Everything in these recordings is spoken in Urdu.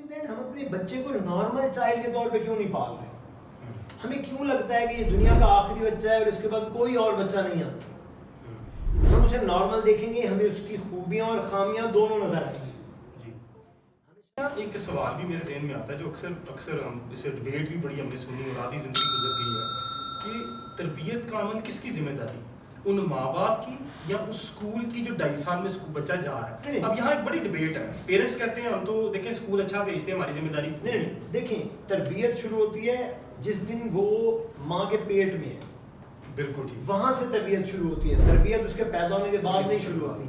ہم اپنے بچے کو نارمل چائلڈ کے طور پہ کیوں نہیں پال رہے؟ ہمیں کیوں لگتا ہے کہ یہ دنیا کا آخری بچہ ہے اور اس کے بعد کوئی اور بچہ نہیں آتا؟ ہم اسے نارمل دیکھیں گے، ہمیں اس کی خوبیاں اور خامیاں دونوں نظر آئیں گی۔ ایک سوال بھی میرے ذہن میں آتا ہے جو اکثر ہم اسے ڈبیٹ بھی بڑی ہم نے سنی اور آدھی زندگی گزر گئی ہے کہ تربیت کا عمل کس کی ذمہ داری، ان ماں باپ کی یا اس اسکول کی جو 2.5 سال میں بچہ جا رہا ہے؟ اب یہاں ایک بڑی ڈبیٹ ہے، پیرنٹس کہتے ہیں ہم تو دیکھیں اسکول اچھا بھیجتے ہیں ہماری ذمہ داری نہیں، دیکھیں تربیت شروع ہوتی ہے جس دن وہ ماں کے پیٹ میں ہے، بالکل ٹھیک، وہاں سے تربیت شروع ہوتی ہے، تربیت اس کے پیدا ہونے کے بعد نہیں شروع ہوتی۔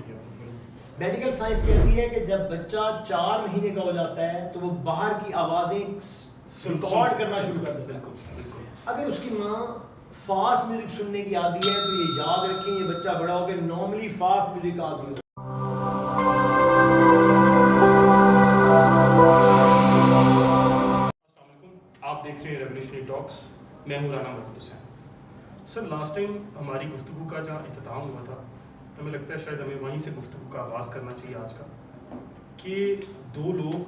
میڈیکل سائنس کہتی ہے کہ جب بچہ 4 مہینے کا ہو جاتا ہے تو وہ باہر کی آوازیں ریکارڈ کرنا شروع کر دیتا ہے۔ اگر اس کی ماں فاسٹ میوزک سننے کی عادی ہے تو یہ یاد رکھیں یہ بچہ بڑا ہو کے نارملی فاسٹ میوزک عادی ہو۔ آپ دیکھ رہے ہیں ریولیوشنری ٹاکس، میں ہوں رانا مرحت حسین۔ سر لاسٹ ٹائم ہماری گفتگو کا جہاں اختتام ہوا تھا تو ہمیں لگتا ہے شاید ہمیں وہیں سے گفتگو کا آغاز کرنا چاہیے آج کا، کہ 2 لوگ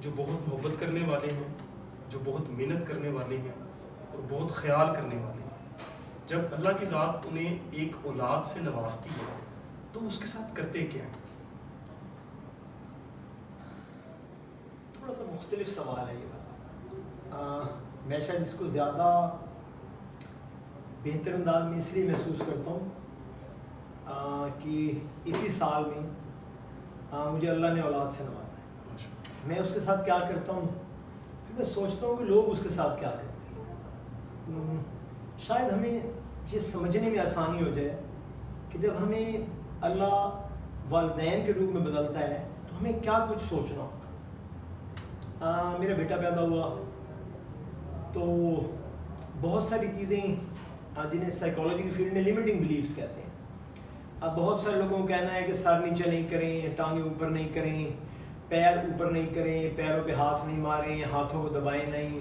جو بہت محبت کرنے والے ہیں، جو بہت محنت کرنے والے ہیں اور بہت خیال کرنے والے ہیں، جب اللہ کی ذات انہیں ایک اولاد سے نوازتی ہے تو اس کے ساتھ کرتے کیا ہیں؟ تھوڑا سا مختلف سوال ہے یہ، میں شاید اس کو زیادہ بہتر انداز میں اس لیے محسوس کرتا ہوں کہ اسی سال میں مجھے اللہ نے اولاد سے نوازا ہے۔ میں اس کے ساتھ کیا کرتا ہوں، پھر میں سوچتا ہوں کہ لوگ اس کے ساتھ کیا کرتے ہیں۔ شاید ہمیں یہ سمجھنے میں آسانی ہو جائے کہ جب ہمیں اللہ والدین کے روپ میں بدلتا ہے تو ہمیں کیا کچھ سوچنا ہوگا۔ میرا بیٹا پیدا ہوا تو بہت ساری چیزیں جنہیں سائیکالوجی کی فیلڈ میں لمیٹنگ بلیفز کہتے ہیں، اب بہت سارے لوگوں کو کہنا ہے کہ سر نیچے نہیں کریں، ٹانگیں اوپر نہیں کریں، پیر اوپر نہیں کریں، پیروں پہ ہاتھ نہیں ماریں، ہاتھوں کو دبائیں نہیں،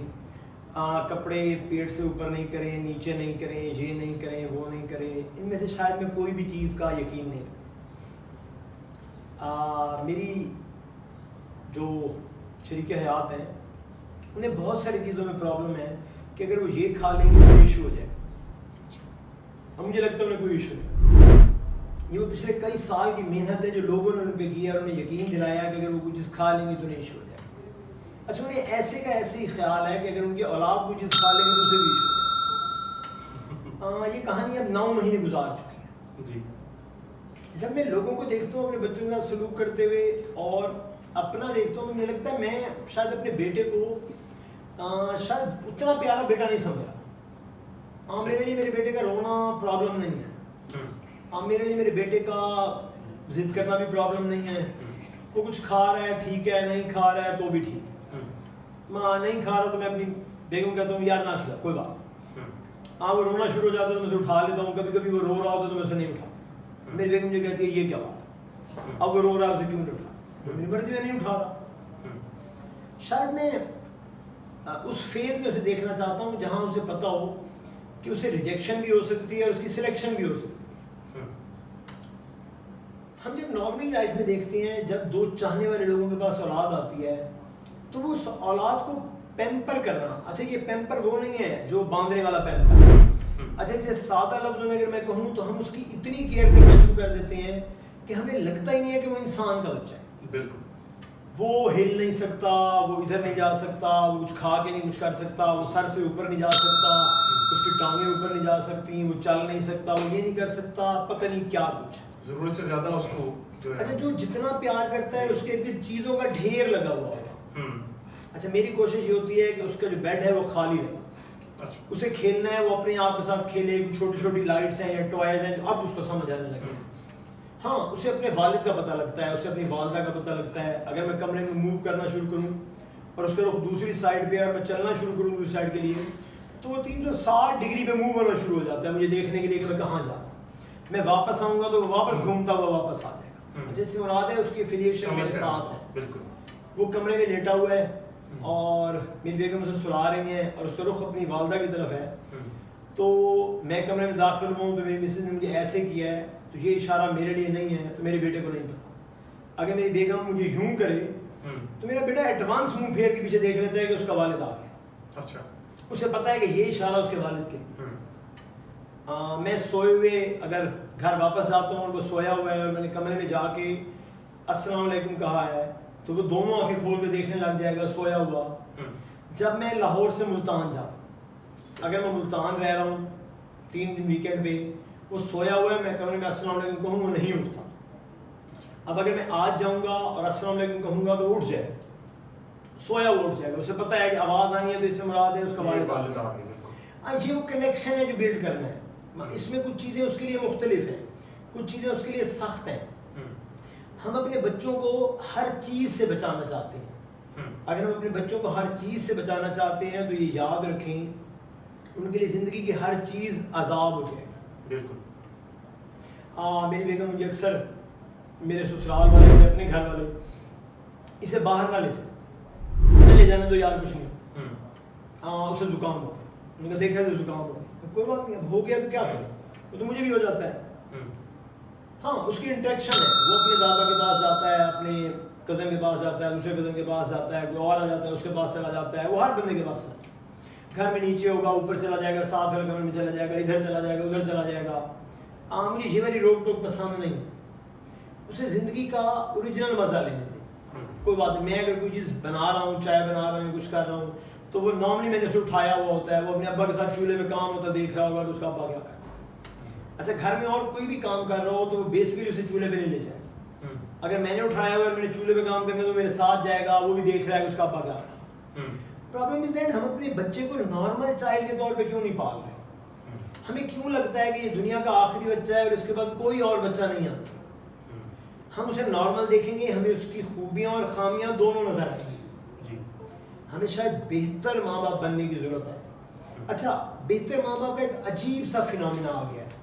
کپڑے پیٹ سے اوپر نہیں کریں، نیچے نہیں کریں، یہ نہیں کریں، وہ نہیں کریں۔ ان میں سے شاید میں کوئی بھی چیز کا یقین نہیں رکھتا۔ میری جو شریک حیات ہیں انہیں بہت ساری چیزوں میں پرابلم ہے کہ اگر وہ یہ کھا لیں گے تو ایشو ہو جائے گا، اور مجھے لگتا ہے انہیں کوئی ایشو نہیں۔ یہ وہ پچھلے کئی سال کی محنت ہے جو لوگوں نے ان پہ کی ہے اور انہیں یقین دلایا کہ اگر وہ کچھ چیز کھا لیں گے تو انہیں ایشو ہو جائے گا۔ اچھا انہیں ایسے کا ایسے ہی خیال ہے کہ اگر ان کے اولاد کوئی چیز کھا لیں گے تو اسے بھی ایشو ہو جائے گا۔ یہ کہانی اب 9 مہینے گزار چکی ہے جی۔ جب میں لوگوں کو دیکھتا ہوں اپنے بچوں کے ساتھ سلوک کرتے ہوئے اور اپنا دیکھتا ہوں، مجھے لگتا ہے میں شاید اپنے بیٹے کو شاید اتنا پیارا بیٹا نہیں سمجھا۔ میرے لیے میرے بیٹے کا رونا پرابلم نہیں ہے، میرے لیے میرے بیٹے کا ضد کرنا بھی پرابلم نہیں ہے۔ وہ کچھ کھا رہا ہے ٹھیک ہے، نہیں کھا رہا ہے تو بھی ٹھیک ہے۔ نہیں کھا رہا تو میں اپنی بیگم کہتا ہوں یار نہ کھلا کوئی بات۔ وہ رونا شروع ہو جاتا ہے تو میں اسے اٹھا لیتا ہوں، کبھی کبھی وہ رو رہا ہوتا ہے تو میں اسے نہیں اٹھاتا۔ میری بیگم مجھے کہتی ہے یہ کیا بات ہے، اب وہ رو رہا ہے اسے کیوں نہیں اٹھا، میری مرضی میں نہیں اٹھا رہا۔ شاید میں اس فیز میں اسے دیکھنا چاہتا ہوں جہاں اسے پتہ ہو کہ اسے ریجیکشن بھی ہو سکتی ہے اور اس کی سلیکشن بھی ہو سکتی ہے۔ ہم جب نارملی لائف میں دیکھتے ہیں جب 2 چاہنے والے لوگوں کے پاس اولاد آتی ہے تو وہ اس اولاد کو پیمپر کرنا، اچھا یہ پیمپر وہ نہیں ہے جو باندھنے والا پیمپر، اچھا اسے سادہ لفظوں میں اگر میں کہوں تو ہم اس کی اتنی کیئر کرنا شروع کر دیتے ہیں کہ ہمیں لگتا ہی نہیں ہے کہ وہ انسان کا بچہ ہے۔ بالکل، وہ ہل نہیں سکتا، وہ ادھر نہیں جا سکتا، وہ کچھ کھا کے نہیں کچھ کر سکتا، وہ سر سے اوپر نہیں جا سکتا، اس کی ٹانگیں اوپر نہیں جا سکتی، وہ چل نہیں سکتا، وہ یہ نہیں کر سکتا، پتہ نہیں کیا کچھ ہے۔ ضرورت سے زیادہ اس کو جو ہے اچھا جو جتنا پیار کرتا ہے اس کے ارد چیزوں کا ڈھیر لگا ہوا ہوگا۔ اچھا میری کوشش یہ ہوتی ہے کہ اس کا جو بیڈ ہے وہ خالی رہے، اسے کھیلنا ہے وہ اپنے آپ کے ساتھ کھیلے، چھوٹی چھوٹی لائٹس ہیں یا ٹوائز ہیں جو اب اس کو سمجھ آنے لگے۔ ہاں اسے اپنے والد کا پتہ لگتا ہے، اسے اپنی والدہ کا پتہ لگتا ہے۔ اگر میں کمرے میں موو کرنا شروع کروں اور اس کا رخ دوسری سائڈ پہ اور میں چلنا شروع کروں دوسری سائڈ کے لیے تو وہ 360 ڈگری پہ موو ہونا شروع ہو جاتا ہے مجھے دیکھنے کے لیے کہ میں کہاں جا رہا ہوں۔ میں واپس آؤں گا تو وہ واپس گھومتا ہوا واپس آ جائے گا۔ جیسے مراد ہے اس کی افیلیشن میرے ساتھ ہے۔ بالکل، وہ کمرے میں لیٹا ہوا ہے اور میری بیگم اسے سلا رہی ہیں اور اس کا رخ اپنی والدہ کی طرف ہے، تو میں کمرے میں داخل ہوں تو میری مسز نے مجھے ایسے کیا ہے تو یہ اشارہ میرے لیے نہیں ہے تو میرے بیٹے کو نہیں پتا۔ اگر میری بیگم مجھے یوں کرے تو میرا بیٹا ایڈوانس منہ پھیر کے پیچھے دیکھ لیتا ہے کہ اس کا والد آ گیا. اچھا. اسے پتا ہے کہ یہ اشارہ اس کے والد کے لیے. میں سوئے ہوئے اگر گھر واپس جاتا ہوں اور وہ سویا ہوا ہے اور میں نے کمرے میں جا کے السلام علیکم کہا ہے تو وہ دونوں آنکھیں کھول کے دیکھنے لگ جائے گا سویا ہوا. جب میں لاہور سے ملتان جاؤں, اگر میں ملتان رہ رہا ہوں 3 دن ویکینڈ پہ, وہ سویا ہوا ہے, میں کمرے میں السلام علیکم کہوں وہ نہیں اٹھتا. اب اگر میں آج جاؤں گا اور السلام علیکم کہوں گا تو اٹھ جائے, سویا ہوا اٹھ جائے گا, اسے پتہ ہے کہ آواز آنی ہے تو اس سے مراد ہے اس کا والد آ گیا. یہ وہ کنیکشن ہے جو بلڈ کرنا ہے. اس میں کچھ چیزیں اس کے لیے مختلف ہیں, کچھ چیزیں اس کے لیے سخت ہیں. ہم اپنے بچوں کو ہر چیز سے بچانا چاہتے ہیں. اگر ہم اپنے بچوں کو ہر چیز سے بچانا چاہتے ہیں تو یہ یاد رکھیں ان کے لیے زندگی کی ہر چیز عذاب ہو جائے گا. بالکل. میری بیگم مجھے اکثر, میرے سسرال والے, میرے اپنے گھر والے, اسے باہر نہ لے جائیں, لے جانے تو یار کچھ نہیں, اسے زکام ہو, انہوں نے دیکھا تو زکام ہو, کوئی بات نہیں, اب ہو گیا تو کیا کریں, وہ تو مجھے بھی ہو جاتا ہے. ہاں اس کی انٹریکشن ہے, وہ اپنے دادا کے پاس جاتا ہے, اپنے کزن کے پاس جاتا ہے, دوسرے کزن کے پاس جاتا ہے, کوئی اور آ جاتا ہے اس کے پاس چلا جاتا ہے, وہ ہر بندے کے پاس چلا جاتا ہے. گھر میں نیچے ہوگا اوپر چلا جائے گا, ساتھ والے کمرے میں چلا جائے گا, ادھر چلا جائے گا, ادھر چلا جائے گا. مجھے یہ والی روک ٹوک پسند نہیں. اسے زندگی کا اوریجنل مزہ لینے دیں. کوئی بات نہیں, میں اگر کوئی چیز بنا رہا ہوں, چائے بنا رہا ہوں, کچھ کر رہا ہوں, تو وہ نارملی میں نے اسے اٹھایا ہوا ہوتا ہے, وہ اپنے ابا کے ساتھ چولہے پہ کام ہوتا ہے, دیکھ رہا ہوگا کہ اس کا ابا کیا کر رہا ہے. اچھا گھر میں اور کوئی بھی کام کر رہا ہو تو وہ بیسکلی اسے چولہے پہ نہیں لے جائے. اگر میں نے اٹھایا ہوا ہے, میں نے چولہے پہ کام کرنا تو میرے ساتھ جائے گا, وہ بھی دیکھ رہا ہے کہ اس کا ابا کیا کر رہا ہے. پرابلم از دیٹ ہم اپنے بچے کو نارمل چائلڈ کے طور پہ کیوں نہیں پال رہے. ہمیں کیوں لگتا ہے کہ یہ دنیا کا آخری بچہ ہے اور اس کے بعد کوئی اور بچہ نہیں آتا. ہم اسے نارمل دیکھیں گے, ہمیں اس کی خوبیاں اور خامیاں دونوں نظر آئیں گی. ہمیں شاید بہتر ماں باپ بننے کی ضرورت ہے. اچھا بہتر ماں باپ کا ایک عجیب سا فینومینا آ گیا ہے.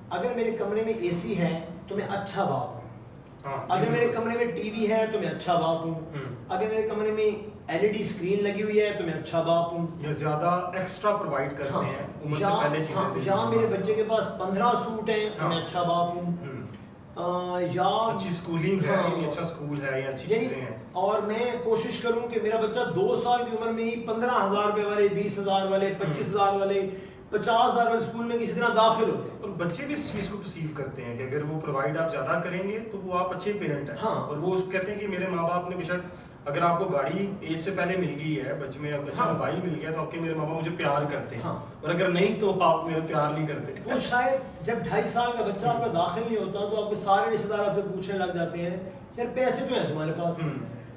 اگر میرے کمرے میں اے سی ہے تو میں اچھا باپ ہوں, اگر میرے کمرے میں ٹی وی ہے تو میں اچھا باپ ہوں, اگر میرے کمرے میں ایل ای ڈی اسکرین لگی ہوئی ہے تو میں اچھا باپ ہوں, یا زیادہ ایکسٹرا پرووائڈ کرتے ہیں عمر سے پہلے چیزیں. یا میرے بچے کے پاس 15 سوٹ ہیں تو میں اچھا باپ ہوں, یا اچھی اسکولنگ ہے, اچھا اسکول ہے, یا اچھی چیزیں ہیں. اور میں کوشش کروں کہ میرا بچہ 2 سال کی عمر میں ہی 15,000 روپے والے, 20,000 والے, 25,000 والے, 50,000 والے اسکول میں کسی طرح داخل ہوتے ہیں. اور بچے بھی اس چیز کو پرسیو کرتے ہیں کہ اگر وہ پرووائڈ آپ زیادہ کریں گے تو وہ آپ اچھے پیرنٹ ہیں. اور وہ کہتے ہیں کہ میرے ماں باپ نے بے شک اگر آپ کو گاڑی ایج سے پہلے مل گئی ہے, بچے میں اچھا موبائل مل گیا تو آپ کے میرے ماں باپ مجھے پیار کرتے ہیں, اور اگر نہیں تو آپ میرے پیار نہیں کرتے. وہ شاید جب 2.5 سال کا بچہ آپ کا داخل نہیں ہوتا تو آپ کے سارے رشتے دار آپ سے پوچھنے لگ جاتے ہیں یار پیسے تو ہیں تمہارے پاس,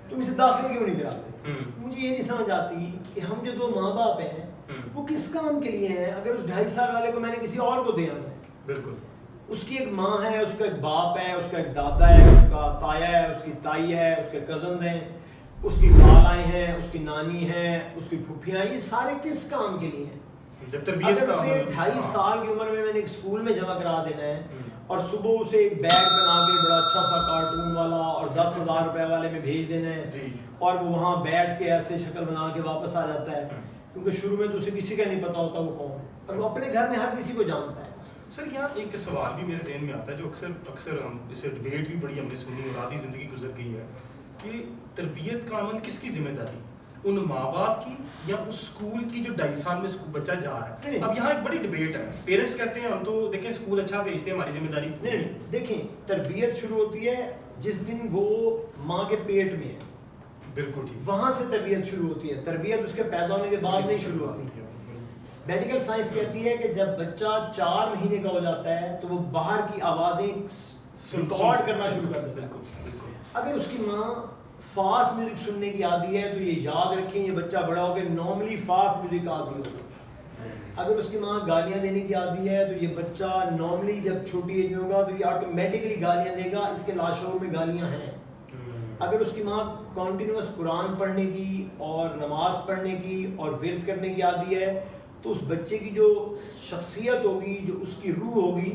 تم اسے داخل کیوں نہیں کراتے. مجھے یہ نہیں سمجھ آتی کہ ہم جو 2 ماں باپ ہیں وہ کس کام کے لیے ہیں. اگر اس 2.5 سال والے کو میں نے کسی اور کو دینا ہے, بالکل اس کی ایک ماں ہے, اس کا ایک باپ ہے, اس کا ایک دادا ہے, اس کا تایا ہے, اس کی تائی ہے, اس کے کزن ہیں, اس کی خالائیں ہیں, اس کی نانی ہیں, اس کی پھوپھیاں, یہ سارے کس کام کے لیے ہیں. اگر اسے 2.5 سال کی عمر میں نے ایک اسکول میں جمع کرا دینا ہے اور صبح اسے ایک بیگ بنا کے بڑا اچھا سا کارٹون والا اور 10,000 روپے والے میں بھیج دینا ہے, اور وہ وہاں بیٹھ کے ایسے شکل بنا کے واپس آ جاتا ہے, کیونکہ شروع میں تو اسے کسی کا نہیں پتا ہوتا وہ کون ہے, اور وہ اپنے گھر میں ہر کسی کو جانتا ہے. سر یہاں ایک سوال بھی میرے ذہن میں آتا ہے جو اکثر ہم اسے ڈبیٹ بھی بڑی ہم نے سنی اور آدھی زندگی گزر گئی ہے کہ تربیت کا عمل کس کی ذمہ داری, ان ماں باپ کی یا اس اسکول کی جو 2.5 سال میں بچہ جا رہا ہے. اب یہاں ایک بڑی ڈبیٹ ہے, پیرنٹس کہتے ہیں ہم تو دیکھیں اسکول اچھا بھیجتے ہیں, ہماری ذمہ داری. نہیں, دیکھیں تربیت شروع ہوتی ہے جس دن وہ ماں کے پیٹ میں ہے. بالکل ٹھیک, وہاں سے تربیت شروع ہوتی ہے. تربیت اس کے پیدا ہونے کے بعد نہیں شروع ہوتی. میڈیکل سائنس کہتی ہے کہ جب بچہ 4 مہینے کا ہو جاتا ہے تو وہ باہر کی آوازیں ریکارڈ کرنا شروع کر دیتا ہے. اگر اس کی ماں فاسٹ میوزک سننے کی عادی ہے تو یہ یاد رکھیں یہ بچہ بڑا ہو کے نارملی فاسٹ میوزک کا عادی ہوگا. اگر اس کی ماں گالیاں دینے کی عادی ہے تو یہ بچہ نارملی جب چھوٹی ایج میں ہوگا تو یہ آٹومیٹکلی گالیاں دے گا, اس کے لاشعور میں گالیاں ہیں. اگر اس کی ماں کنٹینیوس قرآن پڑھنے کی اور نماز پڑھنے کی اور ورد کرنے کی عادی ہے تو اس بچے کی جو شخصیت ہوگی, جو اس کی روح ہوگی,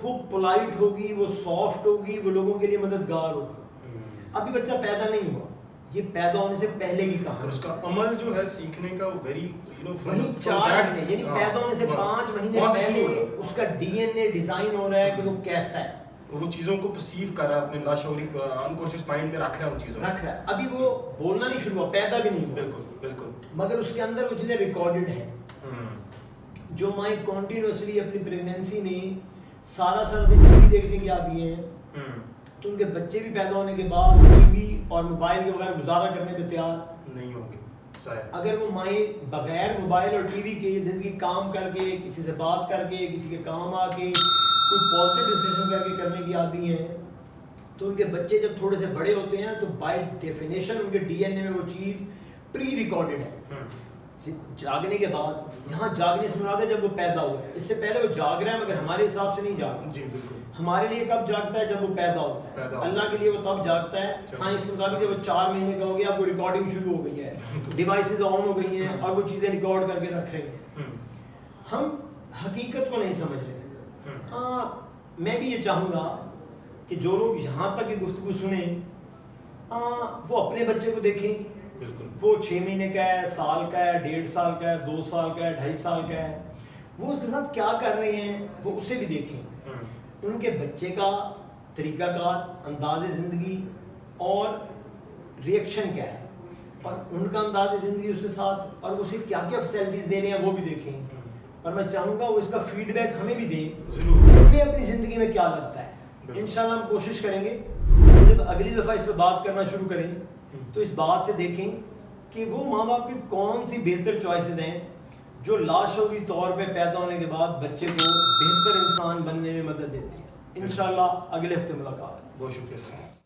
وہ پولائٹ ہوگی, وہ سافٹ ہوگی, وہ لوگوں کے لیے مددگار ہوگی. ابھی بچہ پیدا نہیں ہوا, یہ پیدا ہونے سے پہلے کی کہانی. اس کا عمل جو ہے سیکھنے کا وہی 4 مہینے یعنی پیدا ہونے سے 5 مہینے پہلے اس کا ڈی این اے ڈیزائن ہو رہا ہے کہ وہ کیسا ہے. وہ چیزوں کو پرسیو کر رہا ہے اپنے لاشعوری انکانشیس مائنڈ میں رکھ رہا ہے ان چیزوں رکھ رہا ہے. ابھی وہ بولنا نہیں شروع ہوا, پیدا بھی نہیں ہوا, بالکل بالکل, مگر اس کے اندر وہ چیزیں ریکارڈڈ ہیں جو مائیں کنٹینیوسلی اپنی پریگنینسی میں سارا دن ٹی وی دیکھنے کی عادی ہیں, تو ان کے بچے بھی پیدا ہونے کے بعد ٹی وی اور موبائل کے بغیر گزارا کرنے پہ تیار نہیں ہوں گے. اگر وہ مائیں بغیر موبائل اور ٹی وی کے زندگی کام کر کے, کسی سے بات کر کے, کسی کے کام آ کے, کوئی پازیٹیو ڈسکشن کر کے کرنے کی عادی ہیں, تو ان کے بچے جب تھوڑے سے بڑے ہوتے ہیں تو بائی ڈیفینیشن ان کے ڈی این اے میں وہ چیز پری ریکارڈڈ ہے. جاگنے کے بعد, یہاں جاگنے سے مراد ہے جب وہ پیدا ہوا ہے, اس سے پہلے وہ جاگ رہا ہے مگر ہمارے حساب سے نہیں جاگ رہا. جی بالکل. ہمارے لیے کب جاگتا ہے؟ جب وہ پیدا ہوتا ہے. اللہ کے لیے وہ تب جاگتا ہے سائنس کے مطابق جب وہ 4 مہینے کا ہو گیا, وہ ریکارڈنگ شروع ہو گئی ہے, ڈیوائسز آن ہو گئی ہیں اور وہ چیزیں ریکارڈ کر کے رکھ رہے ہیں. ہم حقیقت کو نہیں سمجھ رہے. ہاں میں بھی یہ چاہوں گا کہ جو لوگ یہاں تک یہ گفتگو سنیں وہ اپنے بچے کو دیکھیں. وہ 6 مہینے کا ہے, سال کا ہے, 1.5 سال کا ہے, 2 سال کا ہے, 2.5 سال کا ہے, وہ اس کے ساتھ کیا کر رہے ہیں وہ اسے بھی دیکھیں. ان کے بچے کا طریقہ کار, انداز زندگی اور ریئیکشن کیا ہے, اور ان کا انداز زندگی اس کے ساتھ, اور وہ اسے کیا کیا فیسلٹیز دے رہے ہیں وہ بھی دیکھیں. اور میں چاہوں گا وہ اس کا فیڈ بیک ہمیں بھی دیں, انہیں اپنی زندگی میں کیا لگتا ہے. انشاءاللہ ہم کوشش کریں گے جب اگلی دفعہ اس پہ بات کرنا شروع کریں تو اس بات سے دیکھیں کہ وہ ماں باپ کی کون سی بہتر چوائسز ہیں جو لاشعوری طور پہ پیدا ہونے کے بعد بچے کو بہتر انسان بننے میں مدد دیتی ہیں. انشاءاللہ اگلے ہفتے ملاقات. بہت شکریہ.